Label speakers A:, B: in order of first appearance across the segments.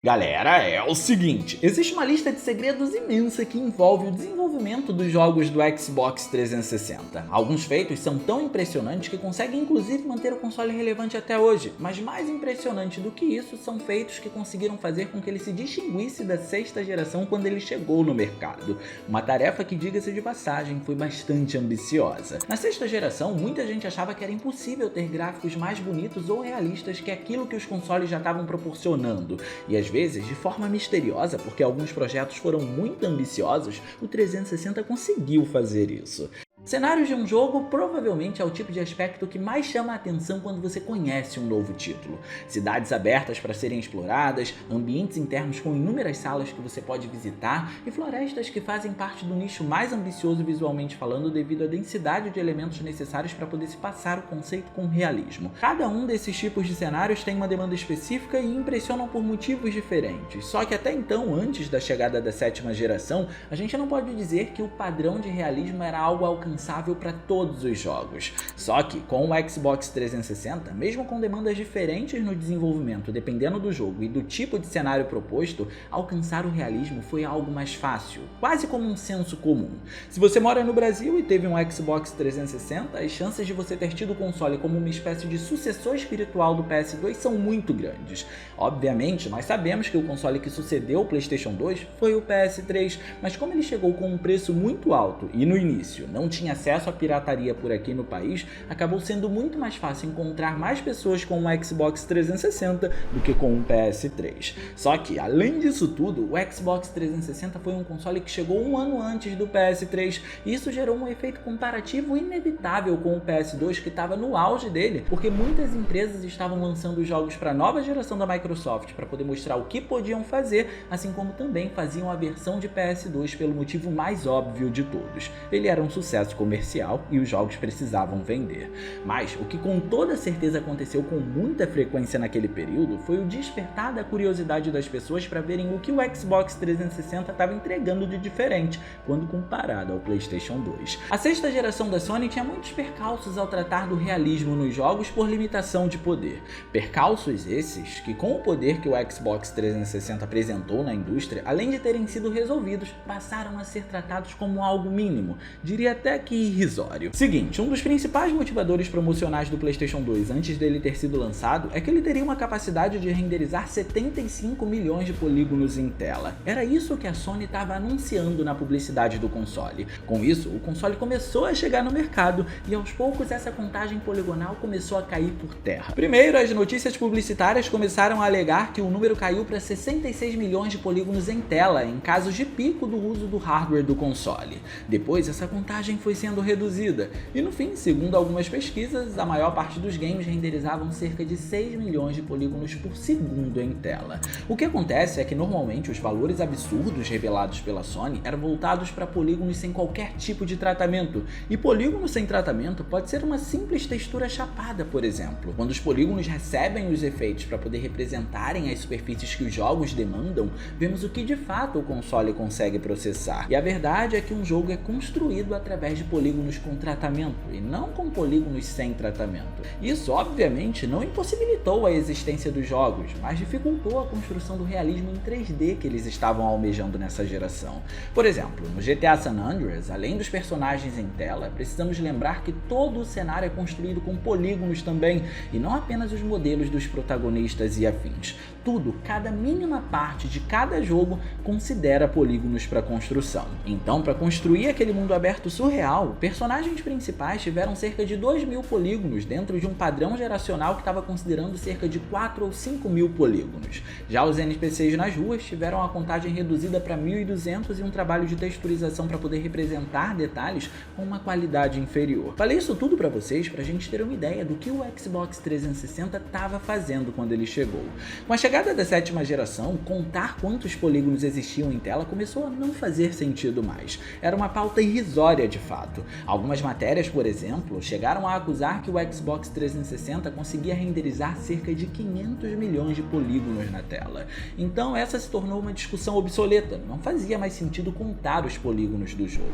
A: Galera, é o seguinte, existe uma lista de segredos imensa que envolve o desenvolvimento dos jogos do Xbox 360. Alguns feitos são tão impressionantes que conseguem inclusive manter o console relevante até hoje, mas mais impressionante do que isso são feitos que conseguiram fazer com que ele se distinguisse da sexta geração quando ele chegou no mercado. Uma tarefa que, diga-se de passagem, foi bastante ambiciosa. Na sexta geração, muita gente achava que era impossível ter gráficos mais bonitos ou realistas que aquilo que os consoles já estavam proporcionando, e às vezes, de forma misteriosa, porque alguns projetos foram muito ambiciosos, o 360 conseguiu fazer isso. Cenários de um jogo provavelmente é o tipo de aspecto que mais chama a atenção quando você conhece um novo título. Cidades abertas para serem exploradas, ambientes internos com inúmeras salas que você pode visitar e florestas que fazem parte do nicho mais ambicioso visualmente falando devido à densidade de elementos necessários para poder se passar o conceito com realismo. Cada um desses tipos de cenários tem uma demanda específica e impressionam por motivos diferentes, só que até então, antes da chegada da sétima geração, a gente não pode dizer que o padrão de realismo era algo alcançável para todos os jogos. Só que com o Xbox 360, mesmo com demandas diferentes no desenvolvimento dependendo do jogo e do tipo de cenário proposto, alcançar o realismo foi algo mais fácil, quase como um senso comum. Se você mora no Brasil e teve um Xbox 360, as chances de você ter tido o console como uma espécie de sucessor espiritual do PS2 são muito grandes. Obviamente, nós sabemos que o console que sucedeu o PlayStation 2 foi o PS3, mas como ele chegou com um preço muito alto e no início não tinha acesso à pirataria por aqui no país, acabou sendo muito mais fácil encontrar mais pessoas com um Xbox 360 do que com um PS3. Só que, além disso tudo, o Xbox 360 foi um console que chegou um ano antes do PS3 e isso gerou um efeito comparativo inevitável com o PS2 que estava no auge dele, porque muitas empresas estavam lançando jogos para a nova geração da Microsoft para poder mostrar o que podiam fazer, assim como também faziam a versão de PS2 pelo motivo mais óbvio de todos. Ele era um sucesso comercial e os jogos precisavam vender. Mas o que com toda certeza aconteceu com muita frequência naquele período foi o despertar da curiosidade das pessoas para verem o que o Xbox 360 estava entregando de diferente quando comparado ao PlayStation 2. A sexta geração da Sony tinha muitos percalços ao tratar do realismo nos jogos por limitação de poder. Percalços esses que, com o poder que o Xbox 360 apresentou na indústria, além de terem sido resolvidos, passaram a ser tratados como algo mínimo, diria até que irrisório. Seguinte, um dos principais motivadores promocionais do PlayStation 2 antes dele ter sido lançado é que ele teria uma capacidade de renderizar 75 milhões de polígonos em tela. Era isso que a Sony estava anunciando na publicidade do console. Com isso, o console começou a chegar no mercado e aos poucos essa contagem poligonal começou a cair por terra. Primeiro, as notícias publicitárias começaram a alegar que o número caiu para 66 milhões de polígonos em tela em casos de pico do uso do hardware do console. Depois, essa contagem foi sendo reduzida e no fim, segundo algumas pesquisas, a maior parte dos games renderizavam cerca de 6 milhões de polígonos por segundo em tela. O que acontece é que normalmente os valores absurdos revelados pela Sony eram voltados para polígonos sem qualquer tipo de tratamento, e polígono sem tratamento pode ser uma simples textura chapada, por exemplo. Quando os polígonos recebem os efeitos para poder representarem as superfícies que os jogos demandam, vemos o que de fato o console consegue processar. E a verdade é que um jogo é construído através de polígonos com tratamento e não com polígonos sem tratamento. Isso obviamente não impossibilitou a existência dos jogos, mas dificultou a construção do realismo em 3D que eles estavam almejando nessa geração. Por exemplo, no GTA San Andreas, além dos personagens em tela, precisamos lembrar que todo o cenário é construído com polígonos também, e não apenas os modelos dos protagonistas e afins. Tudo, cada mínima parte de cada jogo considera polígonos para construção. Então, para construir aquele mundo aberto surreal, personagens principais tiveram cerca de 2.000 polígonos dentro de um padrão geracional que estava considerando cerca de 4 ou 5.000 polígonos. Já os NPCs nas ruas tiveram a contagem reduzida para 1.200 e um trabalho de texturização para poder representar detalhes com uma qualidade inferior. Falei isso tudo para vocês para a gente ter uma ideia do que o Xbox 360 estava fazendo quando ele chegou. Com a chegada da sétima geração, contar quantos polígonos existiam em tela começou a não fazer sentido mais. Era uma pauta irrisória de fato. fato. Algumas matérias, por exemplo, chegaram a acusar que o Xbox 360 conseguia renderizar cerca de 500 milhões de polígonos na tela. Então essa se tornou uma discussão obsoleta, não fazia mais sentido contar os polígonos do jogo.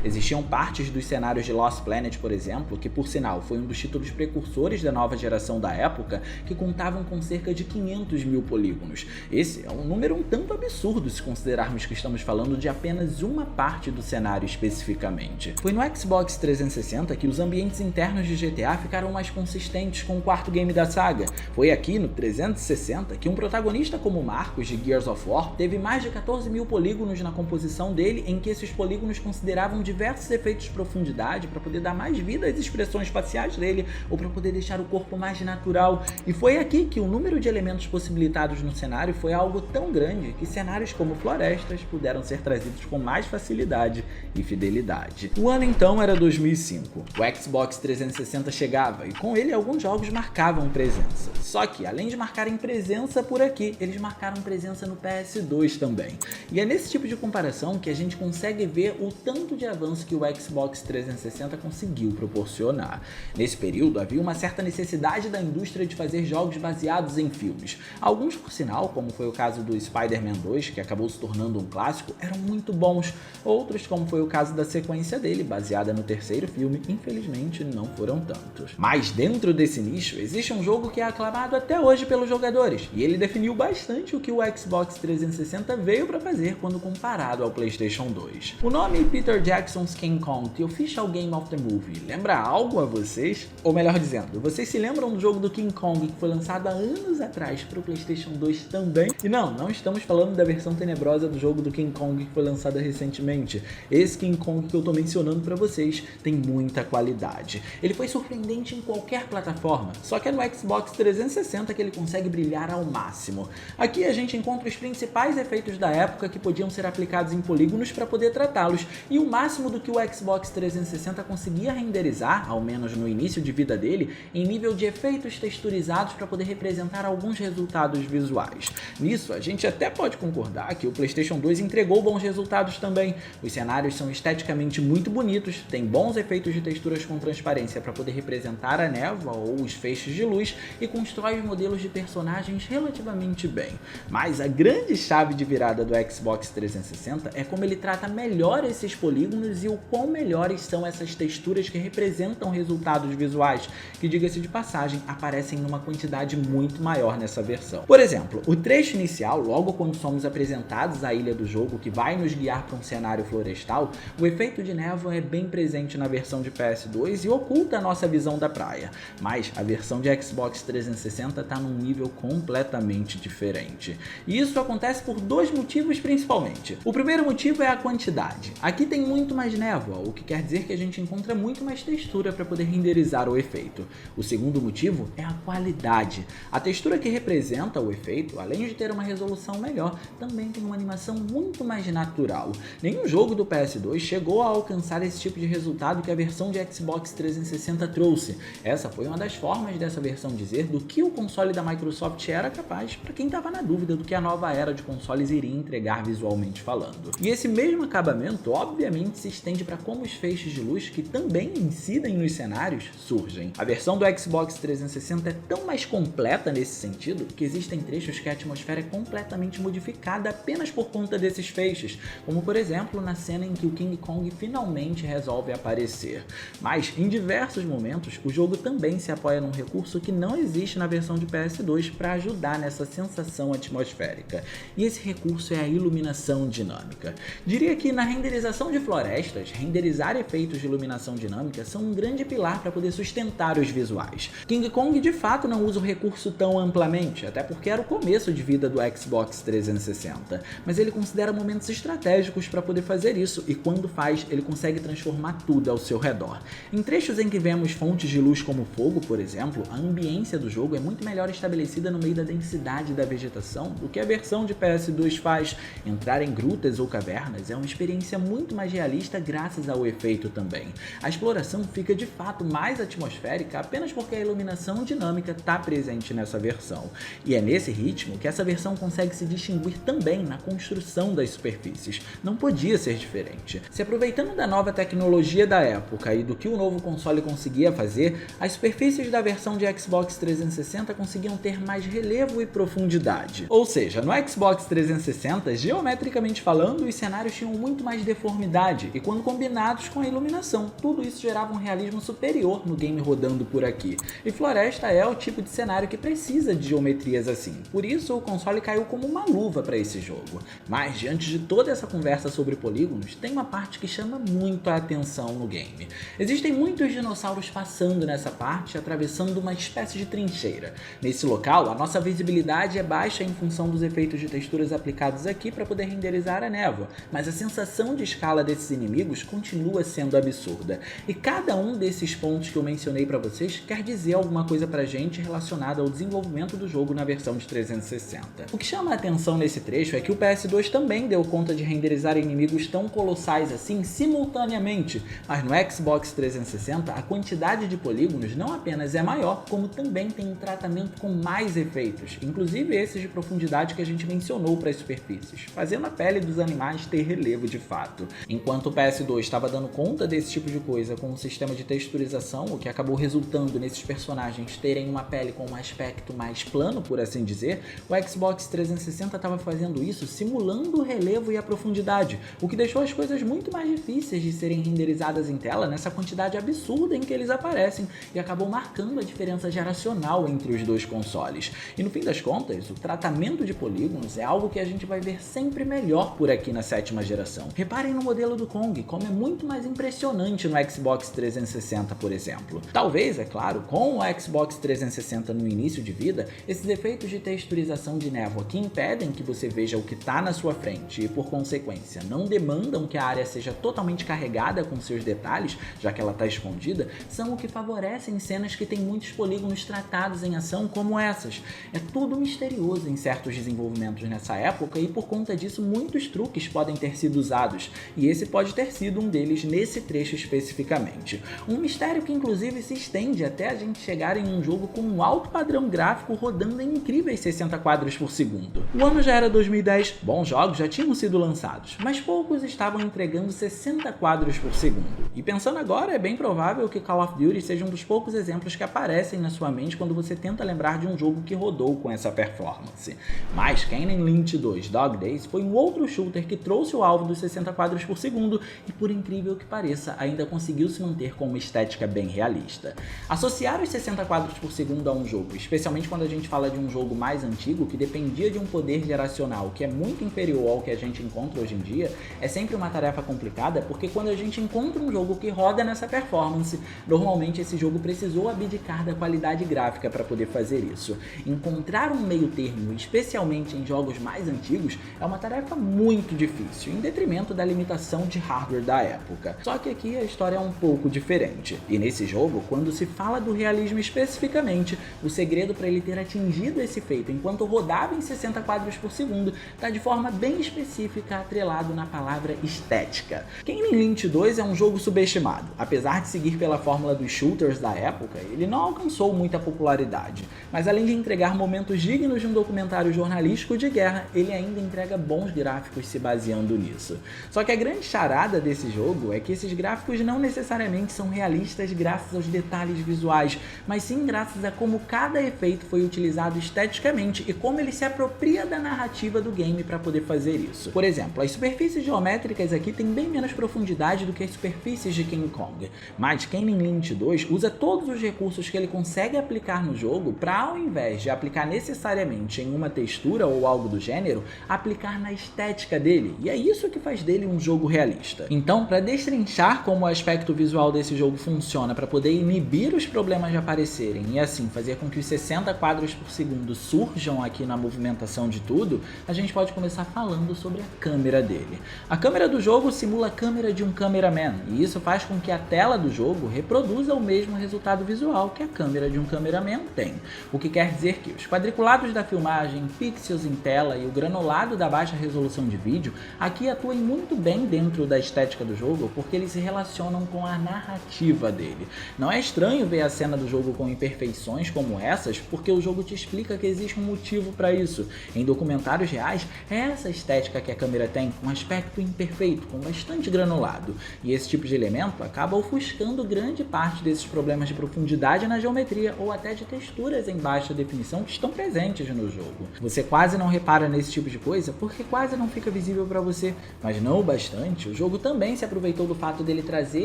A: Existiam partes dos cenários de Lost Planet, por exemplo, que por sinal foi um dos títulos precursores da nova geração da época, que contavam com cerca de 500 mil polígonos. Esse é um número um tanto absurdo se considerarmos que estamos falando de apenas uma parte do cenário especificamente. Foi no Xbox 360 que os ambientes internos de GTA ficaram mais consistentes com o quarto game da saga. Foi aqui no 360 que um protagonista como Marcos de Gears of War teve mais de 14 mil polígonos na composição dele, em que esses polígonos consideravam diversos efeitos de profundidade para poder dar mais vida às expressões faciais dele ou para poder deixar o corpo mais natural. E foi aqui que o número de elementos possibilitados no cenário foi algo tão grande que cenários como florestas puderam ser trazidos com mais facilidade e fidelidade. O ano então era 2005. O Xbox 360 chegava e com ele alguns jogos marcavam presença. Só que além de marcarem presença por aqui, eles marcaram presença no PS2 também. E é nesse tipo de comparação que a gente consegue ver o tanto de avanço que o Xbox 360 conseguiu proporcionar. Nesse período havia uma certa necessidade da indústria de fazer jogos baseados em filmes. Alguns, por sinal, como foi o caso do Spider-Man 2, que acabou se tornando um clássico, eram muito bons. Outros, como foi o caso da sequência dele, baseada no terceiro filme, infelizmente não foram tantos. Mas dentro desse nicho, existe um jogo que é aclamado até hoje pelos jogadores, e ele definiu bastante o que o Xbox 360 veio para fazer quando comparado ao PlayStation 2. O nome Peter Jackson's King Kong, The Official Game of the Movie, lembra algo a vocês? Ou melhor dizendo, vocês se lembram do jogo do King Kong que foi lançado há anos atrás para o PlayStation 2 também? E não estamos falando da versão tenebrosa do jogo do King Kong que foi lançada recentemente. Esse King Kong que eu tô mencionando para vocês tem muita qualidade. Ele foi surpreendente em qualquer plataforma, só que é no Xbox 360 que ele consegue brilhar ao máximo. Aqui a gente encontra os principais efeitos da época que podiam ser aplicados em polígonos para poder tratá-los, e o máximo do que o Xbox 360 conseguia renderizar, ao menos no início de vida dele, em nível de efeitos texturizados para poder representar alguns resultados visuais. Nisso, a gente até pode concordar que o PlayStation 2 entregou bons resultados também. Os cenários são esteticamente muito bonitos, tem bons efeitos de texturas com transparência para poder representar a névoa ou os feixes de luz e constrói os modelos de personagens relativamente bem. Mas a grande chave de virada do Xbox 360 é como ele trata melhor esses polígonos e o quão melhores são essas texturas que representam resultados visuais, que, diga-se de passagem, aparecem numa quantidade muito maior nessa versão. Por exemplo, o trecho inicial, logo quando somos apresentados à ilha do jogo, que vai nos guiar para um cenário florestal, o efeito de névoa é bem presente na versão de PS2 e oculta a nossa visão da praia, mas a versão de Xbox 360 está num nível completamente diferente. E isso acontece por dois motivos principalmente. O primeiro motivo é a quantidade. Aqui tem muito mais névoa, o que quer dizer que a gente encontra muito mais textura para poder renderizar o efeito. O segundo motivo é a qualidade. A textura que representa o efeito, além de ter uma resolução melhor, também tem uma animação muito mais natural. Nenhum jogo do PS2 chegou a alcançar esse tipo de resultado que a versão de Xbox 360 trouxe. Essa foi uma das formas dessa versão dizer do que o console da Microsoft era capaz para quem estava na dúvida do que a nova era de consoles iria entregar visualmente falando. E esse mesmo acabamento obviamente se estende para como os feixes de luz, que também incidem nos cenários, surgem. A versão do Xbox 360 é tão mais completa nesse sentido que existem trechos que a atmosfera é completamente modificada apenas por conta desses feixes, como por exemplo na cena em que o King Kong finalmente resolve aparecer. Mas em diversos momentos o jogo também se apoia num recurso que não existe na versão de PS2 para ajudar nessa sensação atmosférica, e esse recurso é a iluminação dinâmica. Diria que na renderização de florestas, renderizar efeitos de iluminação dinâmica são um grande pilar para poder sustentar os visuais. King Kong de fato não usa o recurso tão amplamente, até porque era o começo de vida do Xbox 360, mas ele considera momentos estratégicos para poder fazer isso, e quando faz, ele consegue transformar tudo ao seu redor. Em trechos em que vemos fontes de luz como fogo, por exemplo, a ambiência do jogo é muito melhor estabelecida no meio da densidade da vegetação do que a versão de PS2 faz. Entrar em grutas ou cavernas é uma experiência muito mais realista graças ao efeito também. A exploração fica de fato mais atmosférica apenas porque a iluminação dinâmica está presente nessa versão. E é nesse ritmo que essa versão consegue se distinguir também na construção das superfícies. Não podia ser diferente. Se aproveitando da nova nova tecnologia da época e do que o novo console conseguia fazer, as superfícies da versão de Xbox 360 conseguiam ter mais relevo e profundidade. Ou seja, no Xbox 360, geometricamente falando, os cenários tinham muito mais deformidade e quando combinados com a iluminação, tudo isso gerava um realismo superior no game rodando por aqui. E Floresta é o tipo de cenário que precisa de geometrias assim, por isso o console caiu como uma luva para esse jogo. Mas diante de toda essa conversa sobre polígonos, tem uma parte que chama muito a atenção no game. Existem muitos dinossauros passando nessa parte, atravessando uma espécie de trincheira. Nesse local, a nossa visibilidade é baixa em função dos efeitos de texturas aplicados aqui para poder renderizar a névoa, mas a sensação de escala desses inimigos continua sendo absurda. E cada um desses pontos que eu mencionei para vocês quer dizer alguma coisa pra gente relacionada ao desenvolvimento do jogo na versão de 360. O que chama a atenção nesse trecho é que o PS2 também deu conta de renderizar inimigos tão colossais assim simultaneamente, mas no Xbox 360 a quantidade de polígonos não apenas é maior, como também tem um tratamento com mais efeitos, inclusive esses de profundidade que a gente mencionou para as superfícies, fazendo a pele dos animais ter relevo de fato. Enquanto o PS2 estava dando conta desse tipo de coisa com um sistema de texturização, o que acabou resultando nesses personagens terem uma pele com um aspecto mais plano, por assim dizer, o Xbox 360 estava fazendo isso simulando o relevo e a profundidade, o que deixou as coisas muito mais difíceis de serem renderizadas em tela nessa quantidade absurda em que eles aparecem e acabou marcando a diferença geracional entre os dois consoles. E no fim das contas, o tratamento de polígonos é algo que a gente vai ver sempre melhor por aqui na 7ª geração. Reparem no modelo do Kong, como é muito mais impressionante no Xbox 360, por exemplo. Talvez, é claro, com o Xbox 360 no início de vida, esses efeitos de texturização de névoa que impedem que você veja o que está na sua frente e, por consequência, não demandam que a área seja totalmente carregada com seus detalhes, já que ela está escondida, são o que favorecem cenas que têm muitos polígonos tratados em ação como essas. É tudo misterioso em certos desenvolvimentos nessa época e, por conta disso, muitos truques podem ter sido usados, e esse pode ter sido um deles nesse trecho especificamente. Um mistério que inclusive se estende até a gente chegar em um jogo com um alto padrão gráfico rodando em incríveis 60 quadros por segundo. O ano já era 2010, bons jogos já tinham sido lançados, mas poucos estavam entregando 60 quadros por segundo. E pensando agora, é bem provável que Call of Duty seja um dos poucos exemplos que aparecem na sua mente quando você tenta lembrar de um jogo que rodou com essa performance. Mas Kane Lynch 2 Dog Days foi um outro shooter que trouxe o alvo dos 60 quadros por segundo e, por incrível que pareça, ainda conseguiu se manter com uma estética bem realista. Associar os 60 quadros por segundo a um jogo, especialmente quando a gente fala de um jogo mais antigo que dependia de um poder geracional que é muito inferior ao que a gente encontra hoje em dia, é sempre uma tarefa complicada, porque quando a gente encontra um jogo que roda nessa performance, normalmente esse jogo precisou abdicar da qualidade gráfica para poder fazer isso. Encontrar um meio termo, especialmente em jogos mais antigos, é uma tarefa muito difícil, em detrimento da limitação de hardware da época. Só que aqui a história é um pouco diferente. E nesse jogo, quando se fala do realismo especificamente, o segredo para ele ter atingido esse feito enquanto rodava em 60 quadros por segundo está de forma bem específica atrelado na palavra estética. Kane Lynch 2 é um jogo subestimado. Apesar de seguir pela fórmula dos shooters da época, ele não alcançou muita popularidade. Mas além de entregar momentos dignos de um documentário jornalístico de guerra, ele ainda entrega bons gráficos se baseando nisso. Só que a grande charada desse jogo é que esses gráficos não necessariamente são realistas graças aos detalhes visuais, mas sim graças a como cada efeito foi utilizado esteticamente e como ele se apropria da narrativa do game para poder fazer isso. Por exemplo, as superfícies geométricas aqui têm bem menos profundidade do que as superfícies de King Kong, mas Kane Lynch 2 usa todos os recursos que ele consegue aplicar no jogo para, ao invés de aplicar necessariamente em uma textura ou algo do gênero, aplicar na estética dele, e é isso que faz dele um jogo realista. Então, para destrinchar como o aspecto visual desse jogo funciona para poder inibir os problemas de aparecerem e assim fazer com que os 60 quadros por segundo surjam aqui na movimentação de tudo, a gente pode começar falando sobre a câmera dele. A câmera do jogo simula a câmera de um cameraman, e isso faz com que a tela do jogo reproduza o mesmo resultado visual que a câmera de um cameraman tem, o que quer dizer que os quadriculados da filmagem, pixels em tela e o granulado da baixa resolução de vídeo aqui atuam muito bem dentro da estética do jogo porque eles se relacionam com a narrativa dele. Não é estranho ver a cena do jogo com imperfeições como essas, porque o jogo te explica que existe um motivo para isso. Em documentários reais, é essa estética que a câmera tem, um aspecto imperfeito, com bastante granulado. detalhado, e esse tipo de elemento acaba ofuscando grande parte desses problemas de profundidade na geometria ou até de texturas em baixa definição que estão presentes no jogo. Você quase não repara nesse tipo de coisa porque quase não fica visível para você, mas não o bastante, o jogo também se aproveitou do fato dele trazer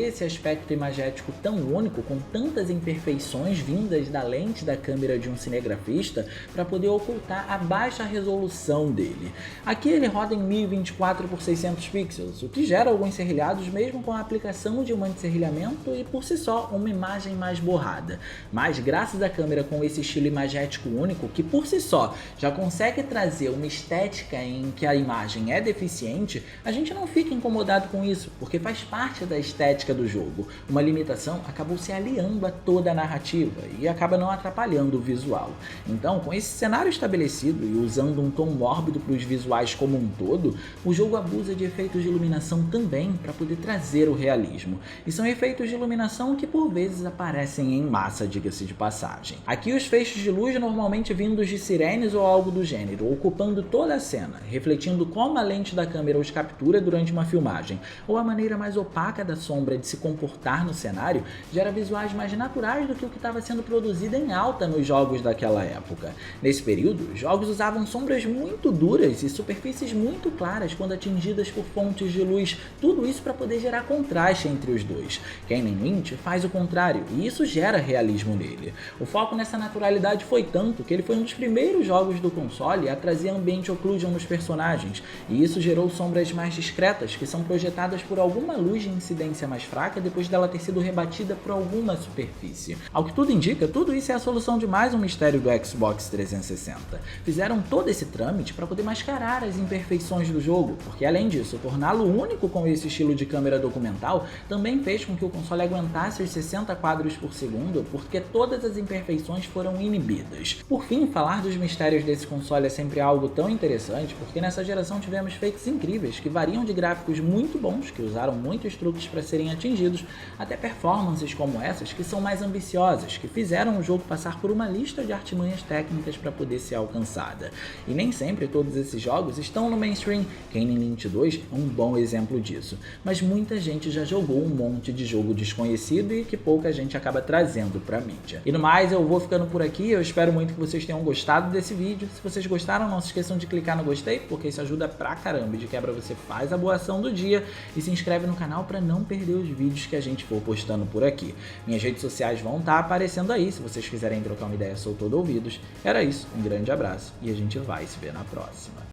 A: esse aspecto imagético tão único, com tantas imperfeições vindas da lente da câmera de um cinegrafista, para poder ocultar a baixa resolução dele. Aqui ele roda em 1024 por 600 pixels, o que gera alguns serrilhados mesmo com a aplicação de um anti-serrilhamento e por si só uma imagem mais borrada. Mas graças à câmera com esse estilo imagético único, que por si só já consegue trazer uma estética em que a imagem é deficiente, a gente não fica incomodado com isso, porque faz parte da estética do jogo. Uma limitação acabou se aliando a toda a narrativa e acaba não atrapalhando o visual. Então, com esse cenário estabelecido e usando um tom mórbido para os visuais como um todo, o jogo abusa de efeitos de iluminação também para poder trazer o realismo. E são efeitos de iluminação que por vezes aparecem em massa, diga-se de passagem. Aqui os feixes de luz normalmente vindos de sirenes ou algo do gênero, ocupando toda a cena, refletindo como a lente da câmera os captura durante uma filmagem, ou a maneira mais opaca da sombra de se comportar no cenário, gera visuais mais naturais do que o que estava sendo produzido em alta nos jogos daquela época. Nesse período, os jogos usavam sombras muito duras e superfícies muito claras quando atingidas por fontes de luz, tudo isso para poder gerar contraste entre os dois. Kane Lynch faz o contrário, e isso gera realismo nele. O foco nessa naturalidade foi tanto que ele foi um dos primeiros jogos do console a trazer ambient occlusion nos personagens, e isso gerou sombras mais discretas, que são projetadas por alguma luz de incidência mais fraca depois dela ter sido rebatida por alguma superfície. Ao que tudo indica, tudo isso é a solução de mais um mistério do Xbox 360. Fizeram todo esse trâmite para poder mascarar as imperfeições do jogo, porque além disso, torná-lo único com esse estilo de câmera documental também fez com que o console aguentasse os 60 quadros por segundo, porque todas as imperfeições foram inibidas. Por fim, falar dos mistérios desse console é sempre algo tão interessante, porque nessa geração tivemos feitos incríveis que variam de gráficos muito bons, que usaram muitos truques para serem atingidos, até performances como essas que são mais ambiciosas, que fizeram o jogo passar por uma lista de artimanhas técnicas para poder ser alcançada. E nem sempre todos esses jogos estão no mainstream. Kane Lynch 2 é um bom exemplo disso, mas muita gente já jogou um monte de jogo desconhecido e que pouca gente acaba trazendo para mídia. E no mais, eu vou ficando por aqui, eu espero muito que vocês tenham gostado desse vídeo. Se vocês gostaram, não se esqueçam de clicar no gostei, porque isso ajuda pra caramba, e de quebra você faz a boa ação do dia e se inscreve no canal para não perder os vídeos que a gente for postando por aqui. Minhas redes sociais vão estar aparecendo aí, se vocês quiserem trocar uma ideia, sou todo ouvidos. Era isso, um grande abraço e a gente vai se ver na próxima.